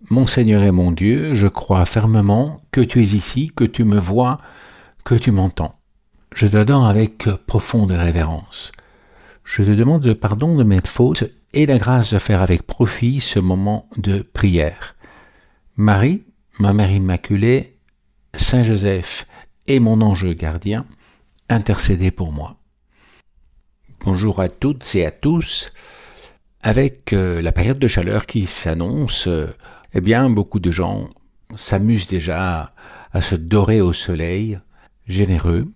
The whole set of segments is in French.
Mon Seigneur et mon Dieu, je crois fermement que tu es ici, que tu me vois, que tu m'entends. Je t'adore avec profonde révérence. Je te demande le pardon de mes fautes et la grâce de faire avec profit ce moment de prière. Marie, ma Mère Immaculée, Saint Joseph et mon ange gardien, intercédez pour moi. Bonjour à toutes et à tous. Avec la période de chaleur qui s'annonce, beaucoup de gens s'amusent déjà à se dorer au soleil, généreux.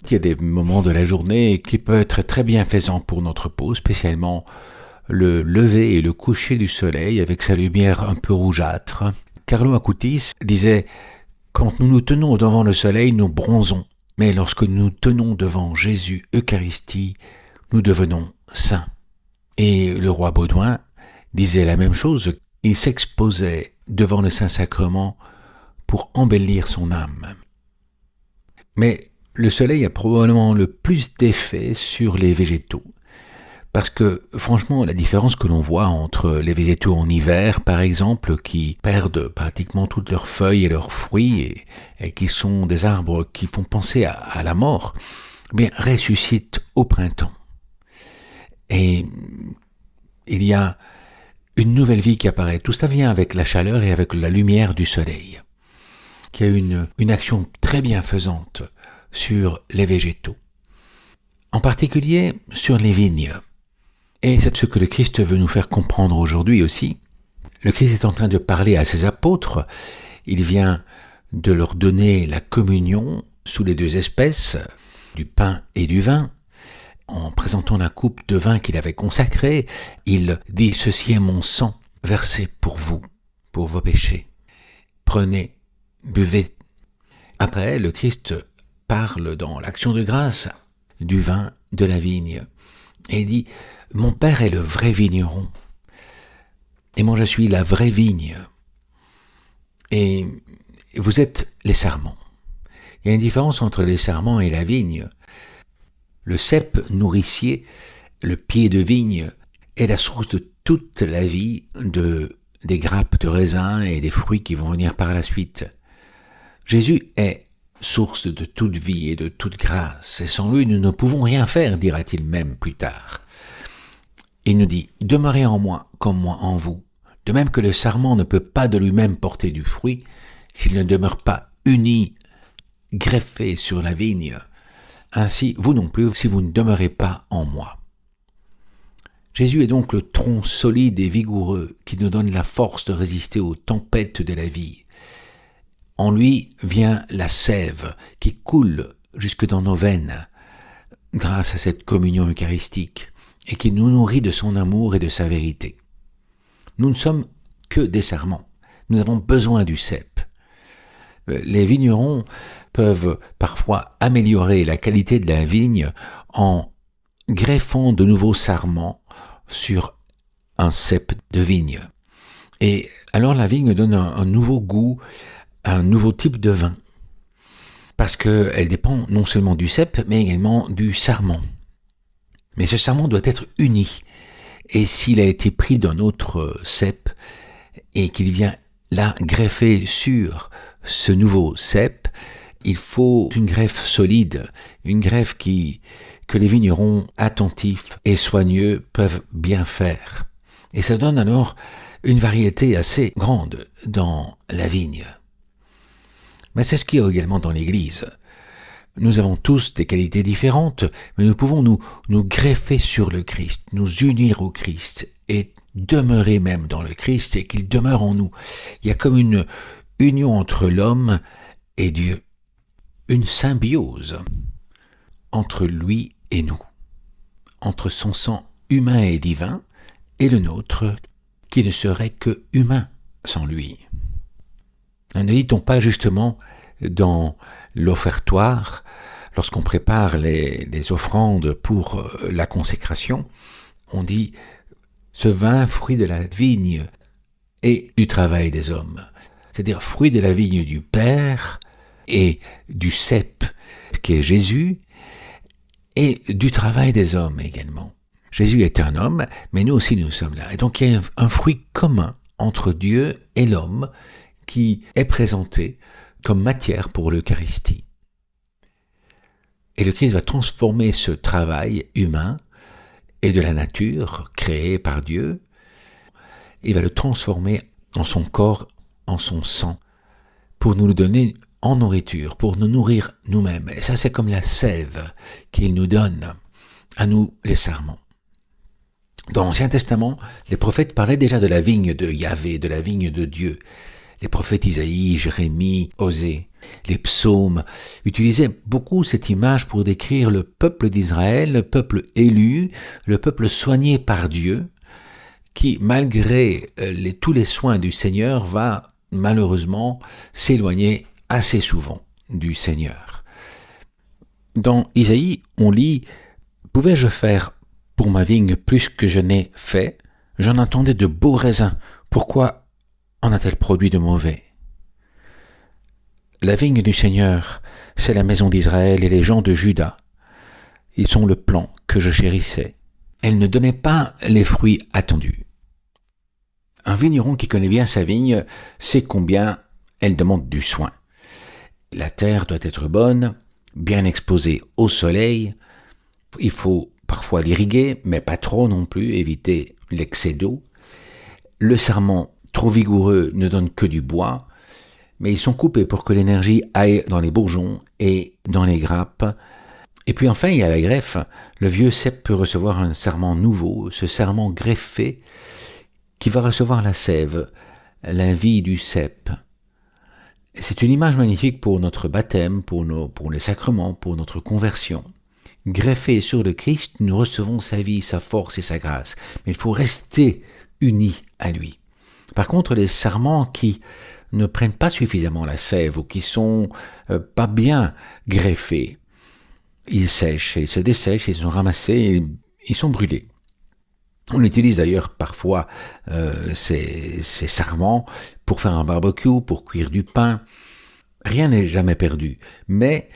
Il y a des moments de la journée qui peuvent être très bienfaisants pour notre peau, spécialement le lever et le coucher du soleil avec sa lumière un peu rougeâtre. Carlo Acutis disait « Quand nous nous tenons devant le soleil, nous bronzons, mais lorsque nous nous tenons devant Jésus Eucharistie, nous devenons saints. » Et le roi Baudouin disait la même chose, il s'exposait devant le Saint-Sacrement pour embellir son âme. Mais le soleil a probablement le plus d'effet sur les végétaux. Parce que, franchement, la différence que l'on voit entre les végétaux en hiver, par exemple, qui perdent pratiquement toutes leurs feuilles et leurs fruits, et qui sont des arbres qui font penser à la mort, ressuscitent au printemps. Et il y a une nouvelle vie qui apparaît. Tout cela vient avec la chaleur et avec la lumière du soleil, qui a une action très bienfaisante sur les végétaux, en particulier sur les vignes. Et c'est ce que le Christ veut nous faire comprendre aujourd'hui aussi. Le Christ est en train de parler à ses apôtres. Il vient de leur donner la communion sous les deux espèces, du pain et du vin. En présentant la coupe de vin qu'il avait consacrée, il dit « Ceci est mon sang versé pour vous, pour vos péchés. Prenez, buvez. » Après, le Christ parle dans l'action de grâce du vin de la vigne. Et il dit « Mon Père est le vrai vigneron, et moi je suis la vraie vigne. Et vous êtes les sarments. » Il y a une différence entre les sarments et la vigne. Le cep nourricier, le pied de vigne, est la source de toute la vie des grappes de raisin et des fruits qui vont venir par la suite. Jésus est source de toute vie et de toute grâce, et sans lui nous ne pouvons rien faire, dira-t-il même plus tard. Il nous dit « Demeurez en moi comme moi en vous », de même que le sarment ne peut pas de lui-même porter du fruit s'il ne demeure pas uni, greffé sur la vigne. Ainsi, vous non plus, si vous ne demeurez pas en moi. Jésus est donc le tronc solide et vigoureux qui nous donne la force de résister aux tempêtes de la vie. En lui vient la sève qui coule jusque dans nos veines, grâce à cette communion eucharistique, et qui nous nourrit de son amour et de sa vérité. Nous ne sommes que des sarments. Nous avons besoin du cep. Les vignerons peuvent parfois améliorer la qualité de la vigne en greffant de nouveaux sarments sur un cep de vigne. Et alors la vigne donne un nouveau goût, un nouveau type de vin, parce qu'elle dépend non seulement du cep, mais également du sarment. Mais ce sarment doit être uni, et s'il a été pris d'un autre cep, et qu'il vient là greffer sur ce nouveau cep, il faut une greffe solide, une greffe que les vignerons attentifs et soigneux peuvent bien faire. Et ça donne alors une variété assez grande dans la vigne. Mais c'est ce qu'il y a également dans l'Église. Nous avons tous des qualités différentes, mais nous pouvons nous greffer sur le Christ, nous unir au Christ et demeurer même dans le Christ et qu'il demeure en nous. Il y a comme une union entre l'homme et Dieu, une symbiose entre lui et nous, entre son sang humain et divin et le nôtre qui ne serait que humain sans lui. Ne dit-on pas justement dans l'offertoire, lorsqu'on prépare les offrandes pour la consécration, on dit « ce vin, fruit de la vigne et du travail des hommes », c'est-à-dire fruit de la vigne du Père et du cep qui est Jésus, et du travail des hommes également. Jésus est un homme, mais nous aussi nous sommes là. Et donc il y a un fruit commun entre Dieu et l'homme qui est présenté comme matière pour l'Eucharistie. Et le Christ va transformer ce travail humain et de la nature créée par Dieu. Il va le transformer en son corps, en son sang, pour nous le donner en nourriture, pour nous nourrir nous-mêmes. Et ça, c'est comme la sève qu'il nous donne, à nous les sarments. Dans l'Ancien Testament, les prophètes parlaient déjà de la vigne de Yahvé, de la vigne de Dieu. Les prophètes Isaïe, Jérémie, Osée, les psaumes utilisaient beaucoup cette image pour décrire le peuple d'Israël, le peuple élu, le peuple soigné par Dieu, qui, malgré tous les soins du Seigneur, va malheureusement s'éloigner assez souvent du Seigneur. Dans Isaïe, on lit « Pouvais-je faire pour ma vigne plus que je n'ai fait? J'en attendais de beaux raisins. Pourquoi en a-t-elle produit de mauvais ?» La vigne du Seigneur, c'est la maison d'Israël et les gens de Juda. Ils sont le plan que je chérissais. Elle ne donnait pas les fruits attendus. Un vigneron qui connaît bien sa vigne sait combien elle demande du soin. La terre doit être bonne, bien exposée au soleil. Il faut parfois l'irriguer, mais pas trop non plus, éviter l'excès d'eau. Le sarment trop vigoureux ne donne que du bois, mais ils sont coupés pour que l'énergie aille dans les bourgeons et dans les grappes. Et puis enfin, il y a la greffe. Le vieux cep peut recevoir un sarment nouveau, ce sarment greffé qui va recevoir la sève, la vie du cep. C'est une image magnifique pour notre baptême, pour les sacrements, pour notre conversion. Greffé sur le Christ, nous recevons sa vie, sa force et sa grâce. Mais il faut rester unis à lui. Par contre, les sarments qui ne prennent pas suffisamment la sève ou qui sont pas bien greffés, ils sèchent, ils se dessèchent, ils sont ramassés, ils sont brûlés. On utilise d'ailleurs parfois ces sarments pour faire un barbecue, pour cuire du pain. Rien n'est jamais perdu. Mais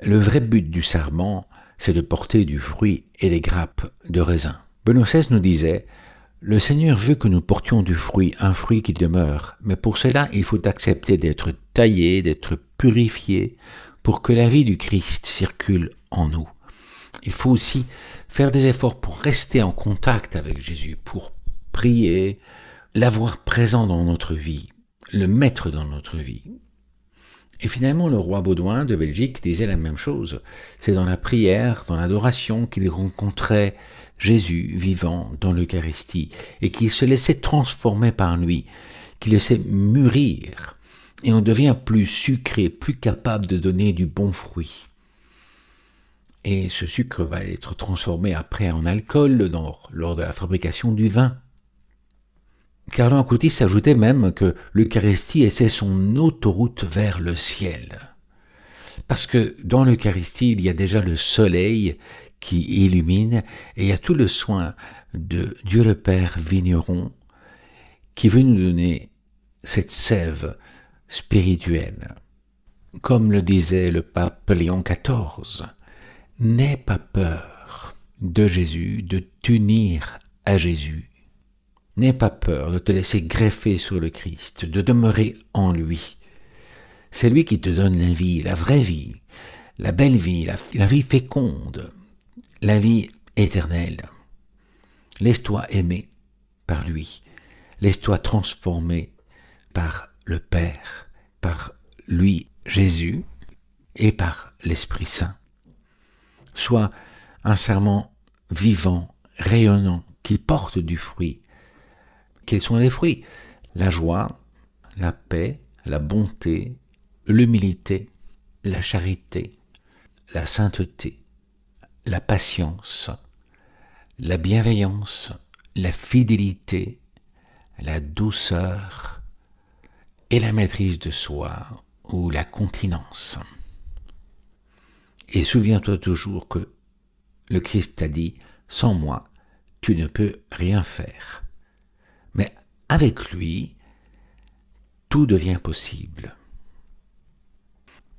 le vrai but du sarment, c'est de porter du fruit et des grappes de raisin. Benoît XVI nous disait « Le Seigneur veut que nous portions du fruit, un fruit qui demeure. Mais pour cela, il faut accepter d'être taillé, d'être purifié, pour que la vie du Christ circule en nous. Il faut aussi faire des efforts pour rester en contact avec Jésus, pour prier, l'avoir présent dans notre vie, le mettre dans notre vie. » Et finalement, le roi Baudouin de Belgique disait la même chose. C'est dans la prière, dans l'adoration qu'il rencontrait Jésus vivant dans l'Eucharistie et qu'il se laissait transformer par lui, qu'il laissait mûrir. Et on devient plus sucré, plus capable de donner du bon fruit. Et ce sucre va être transformé après en alcool lors de la fabrication du vin. Carlo Acutis ajoutait même que l'Eucharistie c'est son autoroute vers le ciel. Parce que dans l'Eucharistie, il y a déjà le soleil qui illumine et il y a tout le soin de Dieu le Père vigneron qui veut nous donner cette sève spirituelle. Comme le disait le pape Léon XIV, « N'aie pas peur de Jésus, de t'unir à Jésus. N'aie pas peur de te laisser greffer sur le Christ, de demeurer en lui. C'est lui qui te donne la vie, la vraie vie, la belle vie, la vie féconde, la vie éternelle. Laisse-toi aimer par lui. Laisse-toi transformer par le Père, par lui, Jésus, et par l'Esprit Saint. Sois un sarment vivant, rayonnant, qui porte du fruit. Quels sont les fruits? La joie, la paix, la bonté, l'humilité, la charité, la sainteté, la patience, la bienveillance, la fidélité, la douceur et la maîtrise de soi ou la continence. Et souviens-toi toujours que le Christ t'a dit « Sans moi, tu ne peux rien faire ». Mais avec lui, tout devient possible.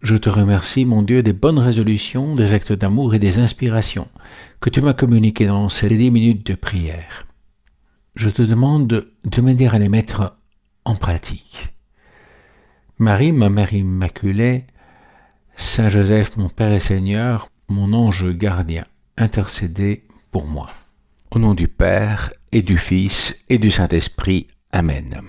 Je te remercie, mon Dieu, des bonnes résolutions, des actes d'amour et des inspirations que tu m'as communiquées dans ces 10 minutes de prière. Je te demande de m'aider à les mettre en pratique. Marie, ma Mère Immaculée, Saint Joseph, mon Père et Seigneur, mon ange gardien, intercédez pour moi. Au nom du Père, et du Fils, et du Saint-Esprit. Amen.